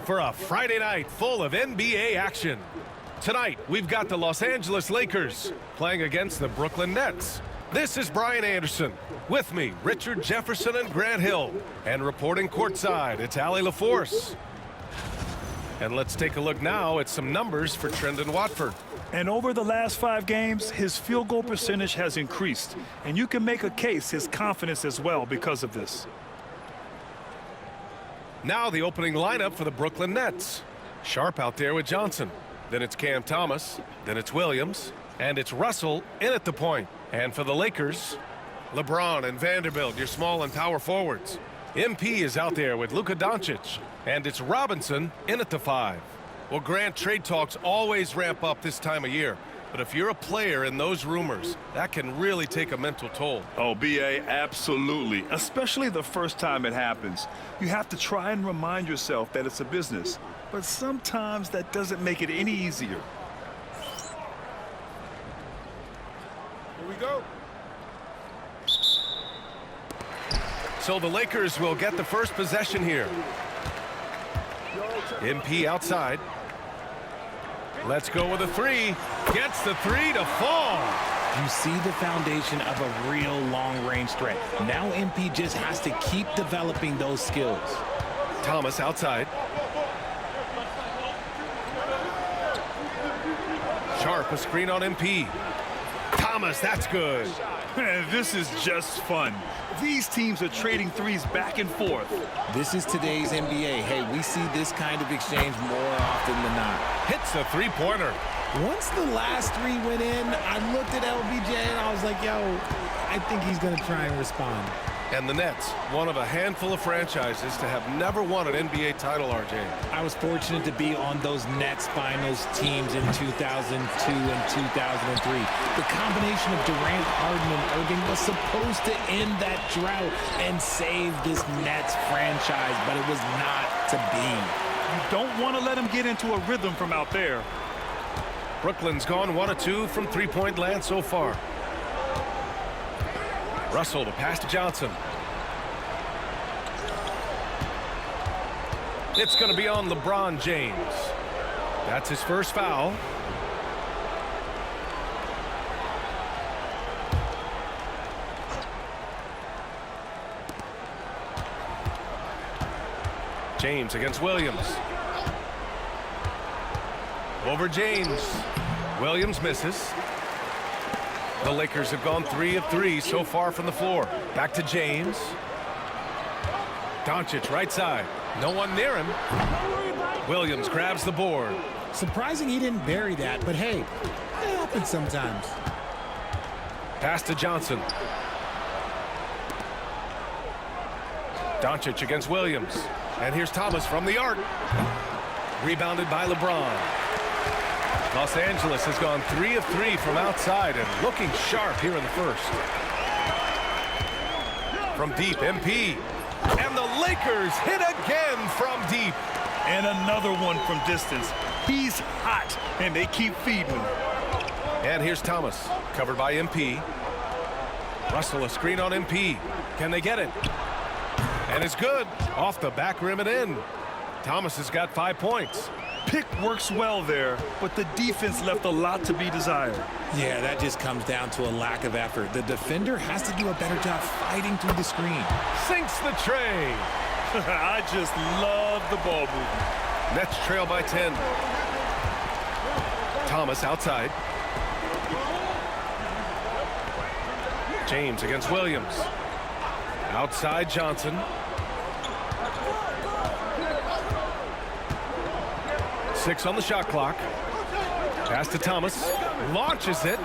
for a Friday night full of NBA action. Tonight, we've got the Los Angeles Lakers playing against the Brooklyn Nets. This is Brian Anderson. With me, Richard Jefferson and Grant Hill. And reporting courtside, it's Allie LaForce. And let's take a look now at some numbers for Trendon Watford. And over the last 5 games, his field goal percentage has increased. And you can make a case his confidence as well because of this. Now the opening lineup for the Brooklyn Nets. Sharp out there with Johnson. Then it's Cam Thomas. Then it's Williams. And it's Russell in at the point. And for the Lakers, LeBron and Vanderbilt, your small and power forwards. MP is out there with Luka Doncic. And it's Robinson in at the 5. Well, Grant, trade talks always ramp up this time of year. But if you're a player in those rumors, that can really take a mental toll. Oh, B.A., absolutely. Especially the first time it happens. You have to try and remind yourself that it's a business. But sometimes that doesn't make it any easier. Here we go. So the Lakers will get the first possession here. MP outside. Let's go with a 3. Gets the 3 to fall. You see the foundation of a real long-range threat. Now MP just has to keep developing those skills. Thomas outside. Sharp, a screen on MP. Thomas, that's good. This is just fun. These teams are trading threes back and forth. This is today's NBA. Hey, we see this kind of exchange more often than not. Hits a three-pointer. Once the last 3 went in, I looked at LBJ and I was like, yo, I think he's going to try and respond. And the Nets, one of a handful of franchises to have never won an NBA title, RJ. I was fortunate to be on those Nets finals teams in 2002 and 2003. The combination of Durant, Harden, and Irving was supposed to end that drought and save this Nets franchise, but it was not to be. You don't want to let him get into a rhythm from out there. Brooklyn's gone 1 of 2 from three-point land so far. Russell to pass to Johnson. It's going to be on LeBron James. That's his first foul. James against Williams. Over James. Williams misses. The Lakers have gone 3 of 3 so far from the floor. Back to James. Doncic right side. No one near him. Williams grabs the board. Surprising he didn't bury that, but hey, it happens sometimes. Pass to Johnson. Doncic against Williams. And here's Thomas from the arc. Rebounded by LeBron. Los Angeles has gone 3 of 3 from outside and looking sharp here in the first. From deep, MP. And the Lakers hit again from deep. And another one from distance. He's hot, and they keep feeding him. And here's Thomas, covered by MP. Russell, a screen on MP. Can they get it? And it's good. Off the back rim and in. Thomas has got 5 points. Pick works well there, but the defense left a lot to be desired. Yeah, that just comes down to a lack of effort. The defender has to do a better job fighting through the screen. Sinks the tray. I just love the ball movement. Nets trail by 10. Thomas outside. James against Williams. Outside Johnson. 6 on the shot clock. Pass to Thomas. Launches it.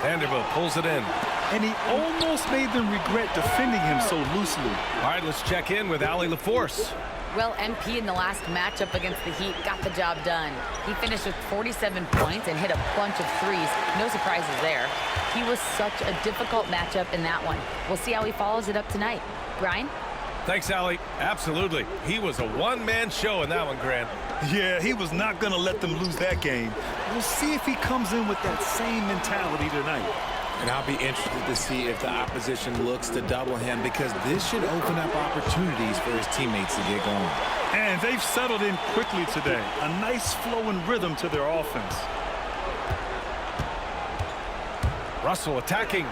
Vanderbilt pulls it in. And he almost made them regret defending him so loosely. All right, let's check in with Allie LaForce. Well, MP in the last matchup against the Heat got the job done. He finished with 47 points and hit a bunch of threes. No surprises there. He was such a difficult matchup in that one. We'll see how he follows it up tonight. Brian? Thanks, Allie. Absolutely. He was a one-man show in that one, Grant. Yeah, he was not going to let them lose that game. We'll see if he comes in with that same mentality tonight. And I'll be interested to see if the opposition looks to double him, because this should open up opportunities for his teammates to get going. And they've settled in quickly today. A nice flowing rhythm to their offense. Russell attacking.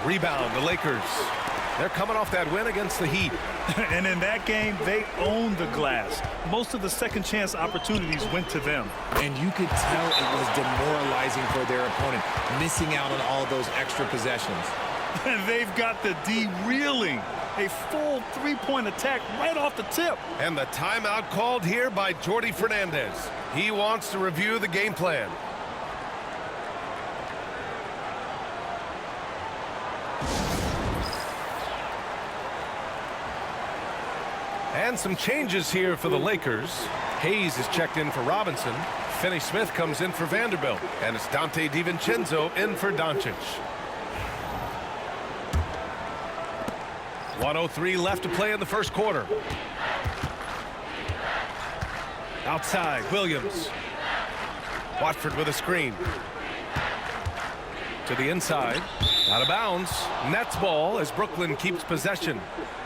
Rebound, the Lakers. They're coming off that win against the Heat. And in that game, they owned the glass. Most of the second chance opportunities went to them. And you could tell it was demoralizing for their opponent, missing out on all those extra possessions. And they've got the D reeling. A full three-point attack right off the tip. And the timeout called here by Jordi Fernandez. He wants to review the game plan. And some changes here for the Lakers. Hayes is checked in for Robinson. Finney-Smith comes in for Vanderbilt. And it's Dante DiVincenzo in for Doncic. 1:03 left to play in the first quarter. Outside, Williams. Watford with a screen. To the inside. Out of bounds. Nets ball as Brooklyn keeps possession.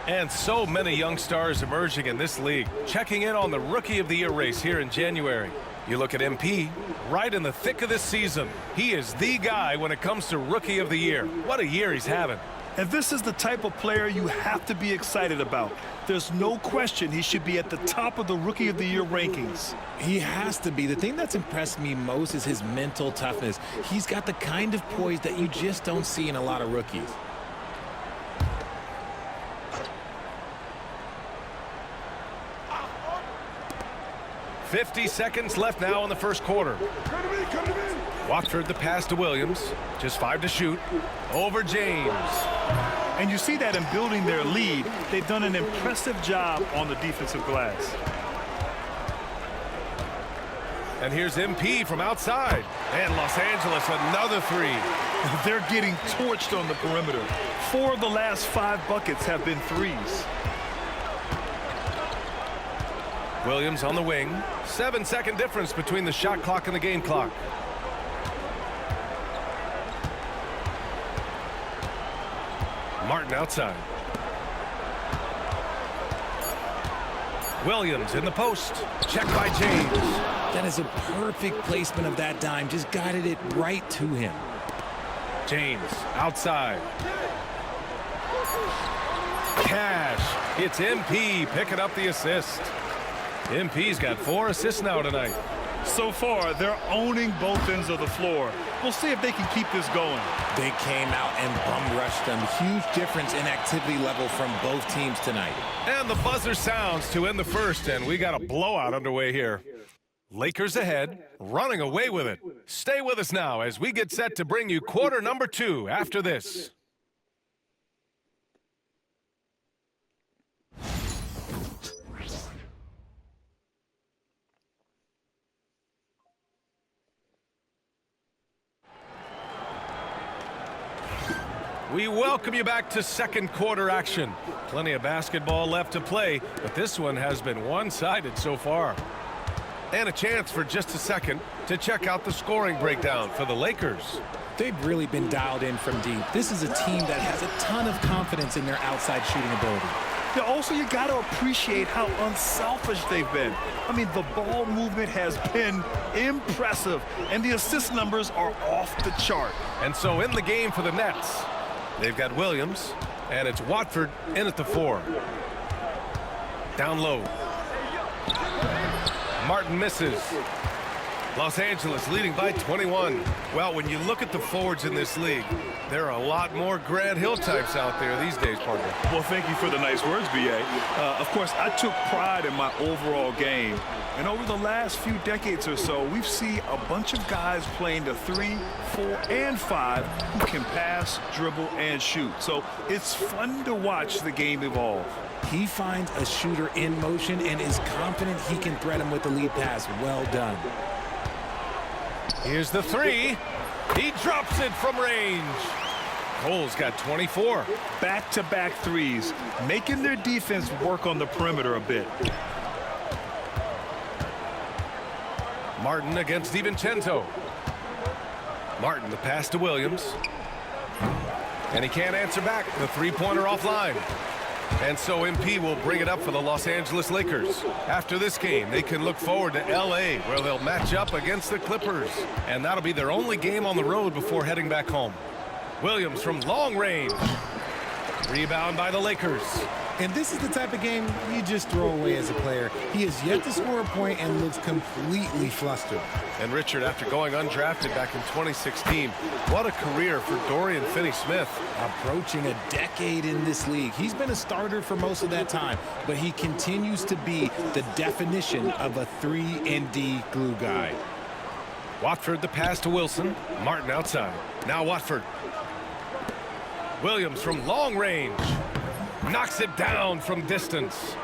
And so many young stars emerging in this league. Checking in on the Rookie of the Year race here in January. You look at MP, right in the thick of this season. He is the guy when it comes to Rookie of the Year. What a year he's having. And this is the type of player you have to be excited about. There's no question he should be at the top of the Rookie of the Year rankings. He has to be. The thing that's impressed me most is his mental toughness. He's got the kind of poise that you just don't see in a lot of rookies. .50 seconds left now in the first quarter. Watford the pass to Williams. Just 5 to shoot. Over James. And you see that in building their lead, they've done an impressive job on the defensive glass. And here's MP from outside. And Los Angeles another three. They're getting torched on the perimeter. 4 of the last 5 buckets have been threes. Williams on the wing. 7-second difference between the shot clock and the game clock. Martin outside. Williams in the post. Check by James. That is a perfect placement of that dime. Just guided it right to him. James outside. Cash. It's MP picking up the assist. MP's got 4 assists now tonight. So far, they're owning both ends of the floor. We'll see if they can keep this going. They came out and bum rushed them. Huge difference in activity level from both teams tonight. And the buzzer sounds to end the first, and we got a blowout underway here. Lakers ahead, running away with it. Stay with us now as we get set to bring you quarter number 2 after this. We welcome you back to second quarter action. Plenty of basketball left to play, but this one has been one-sided so far. And a chance for just a second to check out the scoring breakdown for the Lakers. They've really been dialed in from deep. This is a team that has a ton of confidence in their outside shooting ability. Yeah, also, you got to appreciate how unselfish they've been. I mean, the ball movement has been impressive, and the assist numbers are off the chart. And so in the game for the Nets, they've got Williams, and it's Watford in at the 4. Down low. Martin misses. Los Angeles leading by 21. Well, when you look at the forwards in this league, there are a lot more Grant Hill types out there these days, partner. Well, thank you for the nice words, B.A. Of course, I took pride in my overall game. And over the last few decades or so, we've seen a bunch of guys playing the 3, 4, and 5 who can pass, dribble, and shoot. So it's fun to watch the game evolve. He finds a shooter in motion and is confident he can thread him with the lead pass. Well done. Here's the 3. He drops it from range. Cole's got 24. Back-to-back threes, making their defense work on the perimeter a bit. Martin against DiVincenzo. Martin, the pass to Williams. And he can't answer back. The three-pointer offline. And so MP will bring it up for the Los Angeles Lakers. After this game, they can look forward to L.A., where they'll match up against the Clippers. And that'll be their only game on the road before heading back home. Williams from long range. Rebound by the Lakers. And this is the type of game you just throw away as a player. He has yet to score a point and looks completely flustered. And Richard, after going undrafted back in 2016, what a career for Dorian Finney-Smith. Approaching a decade in this league. He's been a starter for most of that time, but he continues to be the definition of a 3-and-D glue guy. Watford the pass to Wilson. Martin outside. Now Watford. Williams from long range. Knocks it down from distance.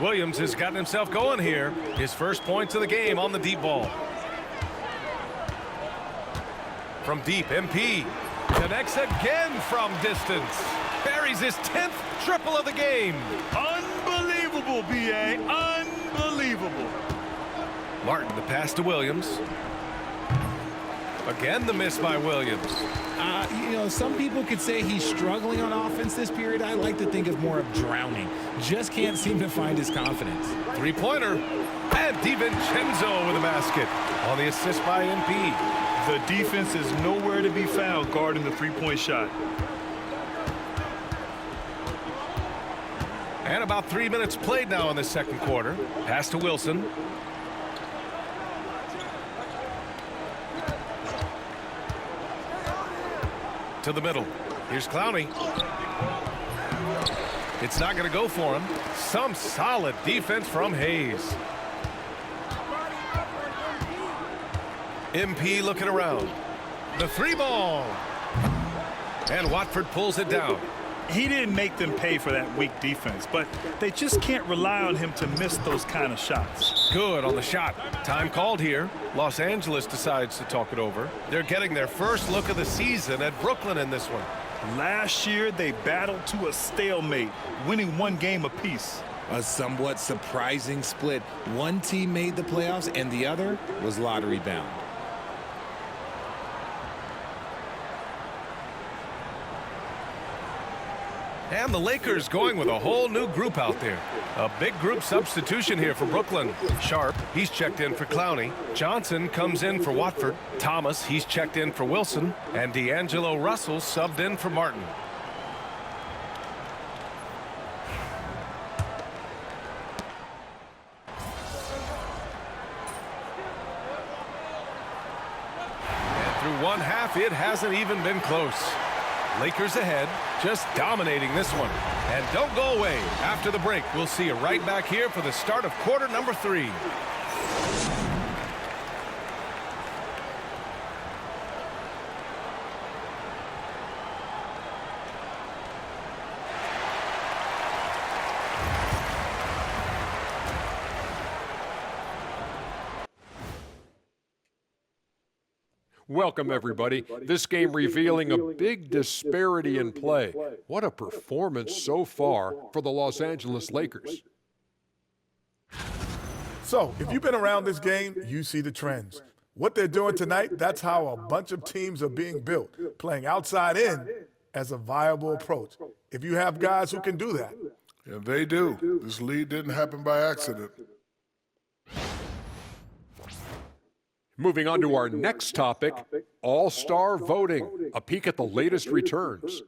Williams has gotten himself going here. His first points of the game on the deep ball. From deep, MP connects again from distance. Buries his 10th triple of the game. Unbelievable, B.A. Unbelievable. Martin, the pass to Williams. Again, the miss by Williams. You know, some people could say he's struggling on offense this period. I like to think of more of drowning. Just can't seem to find his confidence. Three-pointer. And DiVincenzo with a basket on the assist by MP. The defense is nowhere to be found guarding the three-point shot. And about 3 minutes played now in the second quarter. Pass to Wilson. To the middle. Here's Clowney. It's not going to go for him. Some solid defense from Hayes. MP looking around. The three ball. And Watford pulls it down. He didn't make them pay for that weak defense, but they just can't rely on him to miss those kind of shots. Good on the shot. Time called here. Los Angeles decides to talk it over. They're getting their first look of the season at Brooklyn in this one. Last year, they battled to a stalemate, winning one game apiece. A somewhat surprising split. One team made the playoffs and the other was lottery bound. And the Lakers going with a whole new group out there. A big group substitution here for Brooklyn. Sharp, he's checked in for Clowney. Johnson comes in for Watford. Thomas, he's checked in for Wilson. And D'Angelo Russell subbed in for Martin. And through one half, it hasn't even been close. Lakers ahead, just dominating this one. And don't go away. After the break, we'll see you right back here for the start of quarter number 3. Welcome, everybody. This game revealing a big disparity in play. What a performance so far for the Los Angeles Lakers. So, if you've been around this game, you see the trends. What they're doing tonight, that's how a bunch of teams are being built, playing outside in as a viable approach. If you have guys who can do that. Yeah, they do. This lead didn't happen by accident. Moving on to our next topic, All-Star voting. A peek at the latest returns.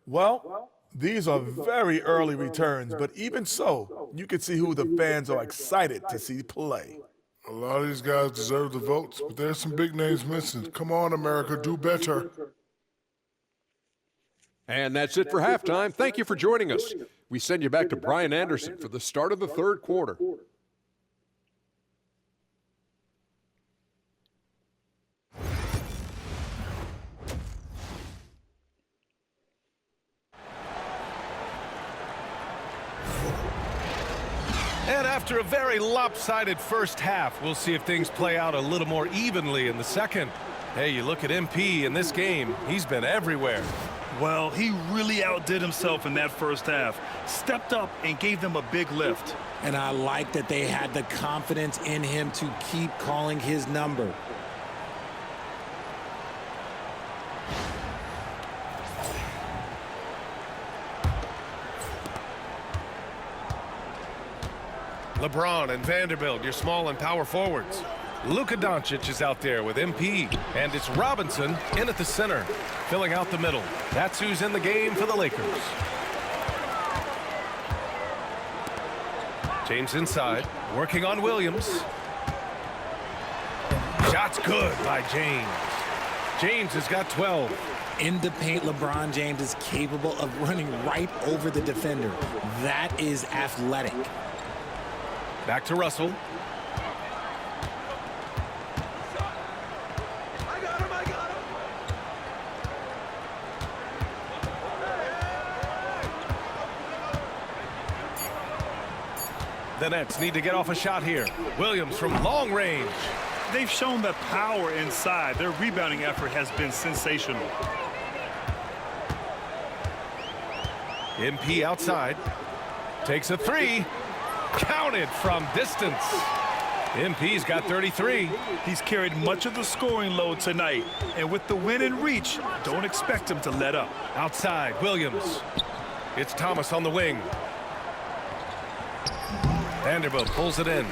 Well, these are very early returns, but even so, you can see who the fans are excited to see play. A lot of these guys deserve the votes, but there's some big names missing. Come on, America, do better. And that's it for halftime. Thank you for joining us. We send you back to Brian Anderson for the start of the third quarter. And after a very lopsided first half, we'll see if things play out a little more evenly in the second. Hey, you look at MP in this game, he's been everywhere. Well, he really outdid himself in that first half. Stepped up and gave them a big lift. And I like that they had the confidence in him to keep calling his number. LeBron and Vanderbilt, your small and power forwards. Luka Doncic is out there with MP, and it's Robinson in at the center, filling out the middle. That's who's in the game for the Lakers. James inside, working on Williams. Shot's good by James. James has got 12. In the paint, LeBron James is capable of running right over the defender. That is athletic. Back to Russell. The Nets need to get off a shot here. Williams from long range. They've shown that power inside. Their rebounding effort has been sensational. MP outside. Takes a three. Counted from distance. MP's got 33. He's carried much of the scoring load tonight. And with the win in reach, don't expect him to let up. Outside, Williams. It's Thomas on the wing. Vanderbilt pulls it in.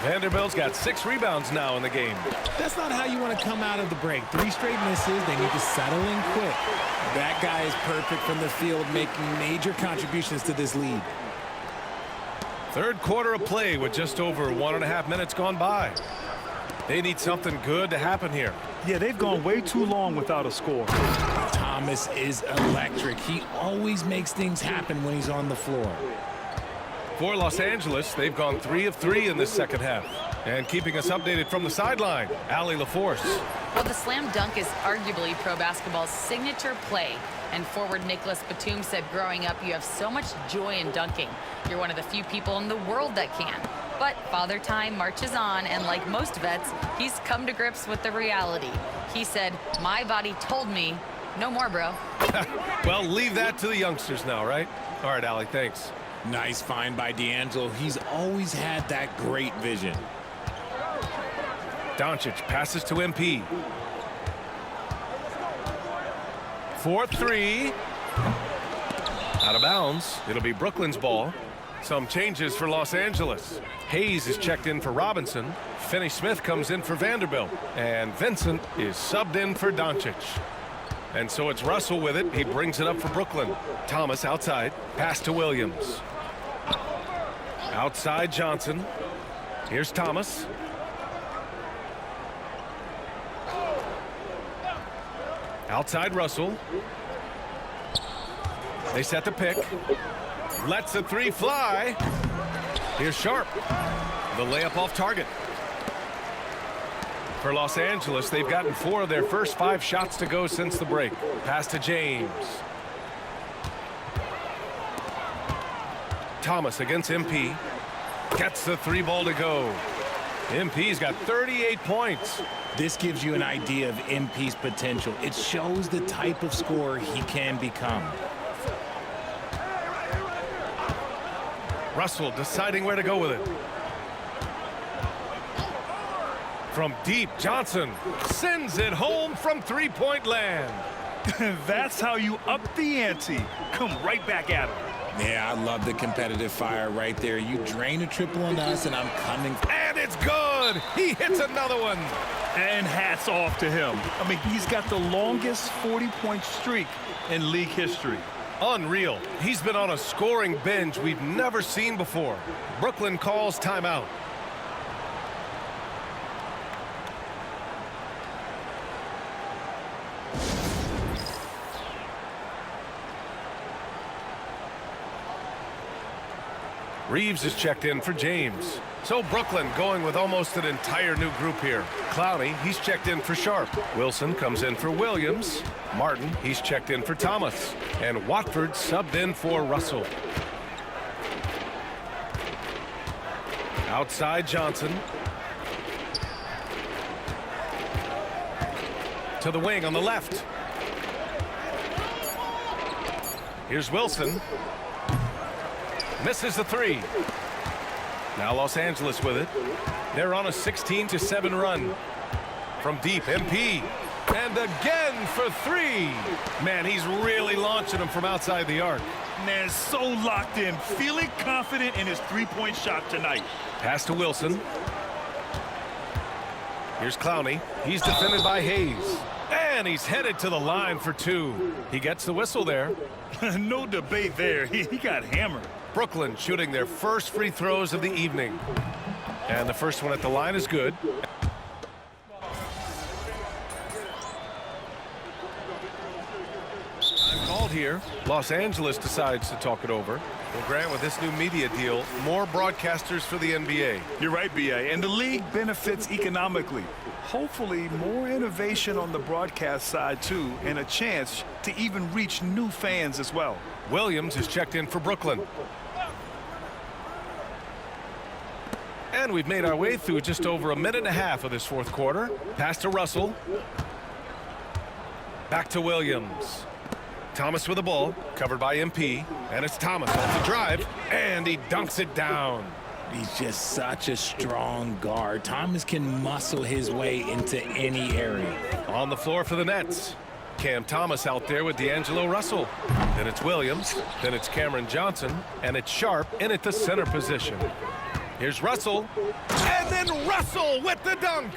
Vanderbilt's got 6 rebounds now in the game. That's not how you want to come out of the break. 3 straight misses. They need to settle in quick. That guy is perfect from the field, making major contributions to this lead. Third quarter of play with just over 1.5 minutes gone by. They need something good to happen here. Yeah, they've gone way too long without a score. Thomas is electric. He always makes things happen when he's on the floor. For Los Angeles, they've gone 3 of 3 in this second half. And keeping us updated from the sideline, Allie LaForce. Well, the slam dunk is arguably pro basketball's signature play. And forward Nicholas Batum said growing up, you have so much joy in dunking. You're one of the few people in the world that can. But Father Time marches on, and like most vets, he's come to grips with the reality. He said, my body told me, no more, bro. Well, leave that to the youngsters now, right? All right, Allie, thanks. Nice find by D'Angelo. He's always had that great vision. Doncic passes to MP. 4-3. Out of bounds. It'll be Brooklyn's ball. Some changes for Los Angeles. Hayes is checked in for Robinson. Finney-Smith comes in for Vanderbilt. And Vincent is subbed in for Doncic. And so it's Russell with it. He brings it up for Brooklyn. Thomas outside. Pass to Williams. Outside Johnson. Here's Thomas. Outside Russell. They set the pick. Lets the 3 fly. Here's Sharp. The layup off target. For Los Angeles, they've gotten 4 of their first 5 shots to go since the break. Pass to James. Thomas against MP. Gets the 3 ball to go. MP's got 38 points. This gives you an idea of MP's potential. It shows the type of scorer he can become. Russell deciding where to go with it. From deep, Johnson sends it home from 3-point land. That's how you up the ante. Come right back at him. Yeah, I love the competitive fire right there. You drain a triple on us, and I'm coming. And it's good. He hits another one. And hats off to him. I mean, he's got the longest 40-point streak in league history. Unreal. He's been on a scoring binge we've never seen before. Brooklyn calls timeout. Reeves is checked in for James. So Brooklyn going with almost an entire new group here. Clowney, he's checked in for Sharp. Wilson comes in for Williams. Martin, he's checked in for Thomas. And Watford subbed in for Russell. Outside Johnson. To the wing on the left. Here's Wilson. Misses the 3. Now Los Angeles with it. They're on a 16-7 run. From deep, MP. And again for three. Man, he's really launching them from outside the arc. Man, so locked in, feeling confident in his three-point shot tonight. Pass to Wilson. Here's Clowney. He's defended by Hayes. And he's headed to the line for two. He gets the whistle there. No debate there. He got hammered. Brooklyn shooting their first free throws of the evening. And the first one at the line is good. Called here. Los Angeles decides to talk it over. Well, Grant, with this new media deal, more broadcasters for the NBA. You're right, B.A., and the league benefits economically. Hopefully, more innovation on the broadcast side, too, and a chance to even reach new fans as well. Williams is checked in for Brooklyn. And we've made our way through just over a minute and a half of this fourth quarter. Pass to Russell. Back to Williams. Thomas with the ball, covered by MP, and it's Thomas off the drive, and he dunks it down. He's just such a strong guard. Thomas can muscle his way into any area. On the floor for the Nets. Cam Thomas out there with D'Angelo Russell. Then it's Williams, then it's Cameron Johnson, and it's Sharp in at the center position. Here's Russell, and then Russell with the dunk.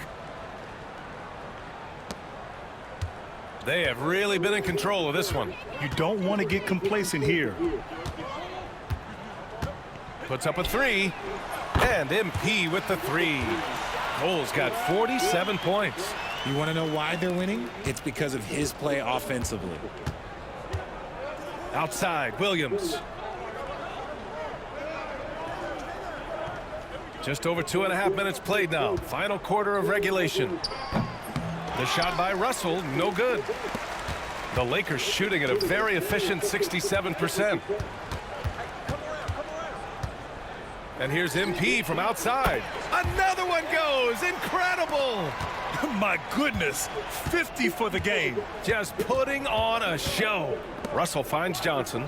They have really been in control of this one. You don't want to get complacent here. Puts up a three, and MP with the three. Cole's got 47 points. You want to know why they're winning? It's because of his play offensively. Outside, Williams. Just over 2.5 minutes played now. Final quarter of regulation. The shot by Russell, no good. The Lakers shooting at a very efficient 67%. And here's MP from outside. Another one goes. Incredible. My goodness, 50 for the game. Just putting on a show. Russell finds Johnson.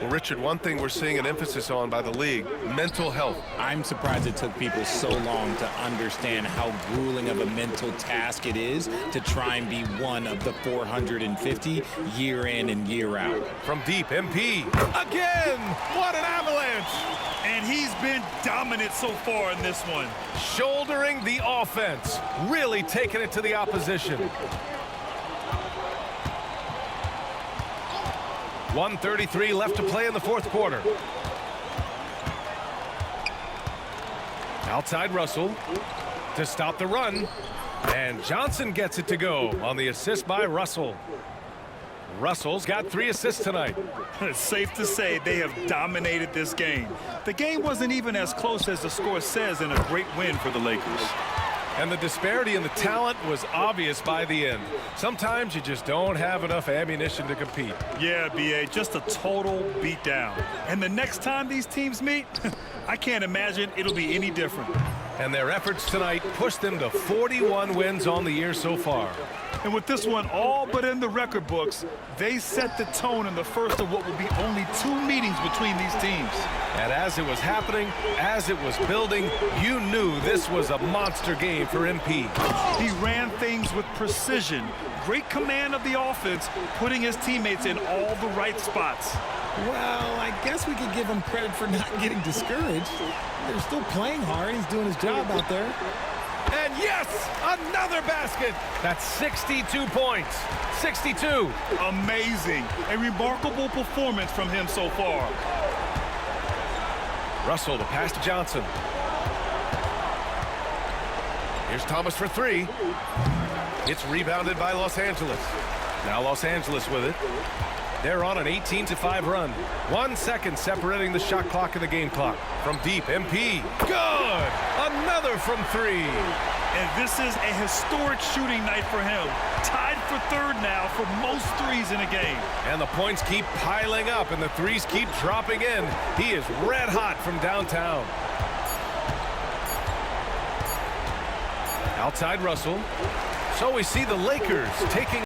Well, Richard, one thing we're seeing an emphasis on by the league, mental health. I'm surprised it took people so long to understand how grueling of a mental task it is to try and be one of the 450 year in and year out. From deep, MP. Again! What an avalanche! And he's been dominant so far in this one. Shouldering the offense. Really taking it to the opposition. 1:33 left to play in the fourth quarter. Outside Russell to stop the run. And Johnson gets it to go on the assist by Russell. Russell's got 3 assists tonight. It's safe to say they have dominated this game. The game wasn't even as close as the score says, in a great win for the Lakers. And the disparity in the talent was obvious by the end. Sometimes you just don't have enough ammunition to compete. Yeah, B.A., just a total beatdown. And the next time these teams meet, I can't imagine it'll be any different. And their efforts tonight pushed them to 41 wins on the year so far. And with this one all but in the record books, they set the tone in the first of what will be only 2 meetings between these teams. And as it was happening, as it was building, you knew this was a monster game for MP. He ran things with precision, great command of the offense, putting his teammates in all the right spots. Well, I guess we could give him credit for not getting discouraged. They're still playing hard. He's doing his job out there. And yes, another basket. That's 62 points. 62. Amazing. A remarkable performance from him so far. Russell to pass to Johnson. Here's Thomas for 3. It's rebounded by Los Angeles. Now Los Angeles with it. They're on an 18-5 run. 1 second separating the shot clock and the game clock. From deep, MP. Good! Another from 3. And this is a historic shooting night for him. Tied for 3rd now for most threes in a game. And the points keep piling up and the threes keep dropping in. He is red hot from downtown. Outside Russell. So we see the Lakers taking